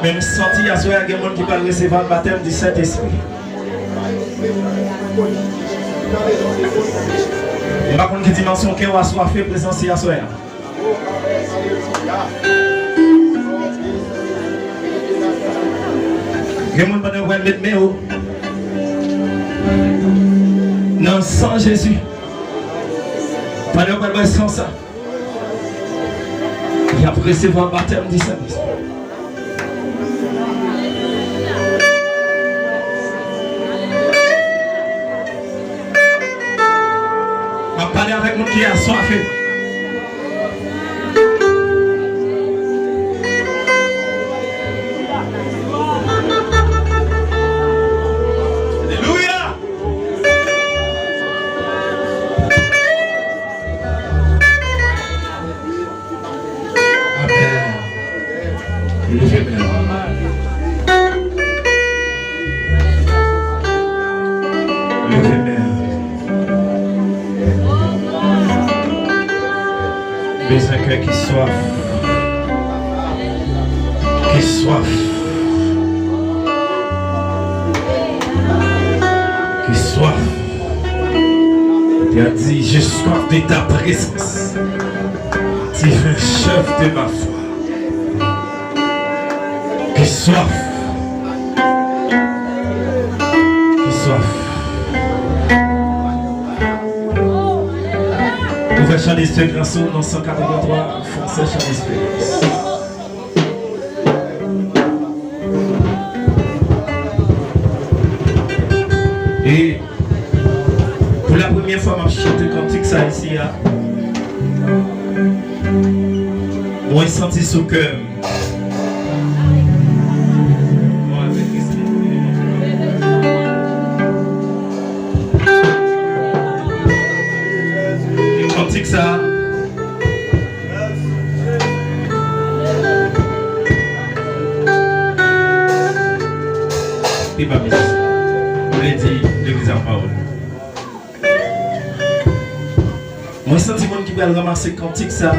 Même sorti à ce moment, il y a des gens qui peuvent recevoir le baptême du Saint-Esprit. Je ne sais pas quelle dimension qui a soifé présence à ce moment. Il y a des gens qui peuvent mettre mes hauts. Non, sans Jésus. Pas de quoi sans ça. qui a recevoir le baptême du Saint-Esprit. Je vais parler avec mon qui a soifé. Besoin que qui soif, qui soif, qui soif. Tu as dit, j'ai soif de ta présence. Tu es chef de ma foi. Qui soif, qui soif. Nous allons chanter ce grand son dans 183, français chant d'espérance. Et pour la première fois, je chante cantique ça ici. Moi, je senti sous cœur. Cantique ça. Et pas bien. Vous l'avez dit, l'église en parole. Moi, je sens que qui va ramasser cantique ça.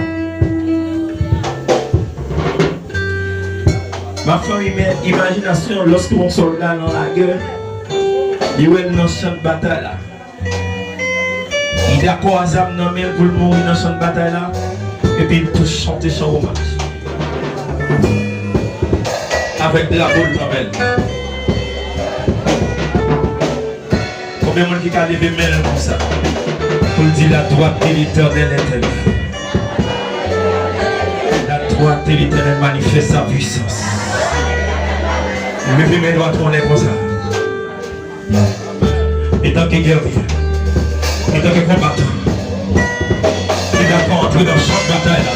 Ma femme, imagination, lorsque mon soldat dans la guerre, il est dans le champ de bataille là. Il est d'accord à Zam dans le pour mourir dans le champ de bataille là. Et puis il peut chanter son hommage. Avec de la boule dans elle. Combien de monde qui a levé main comme ça? Pour dire la droite de l'Éternel est elle. La droite de l'Éternel manifeste sa puissance. Levez mes doigts tourner comme ça. Et tant que guerrier, et tant que combattant, et tant qu'entrer dans le champ de bataille là.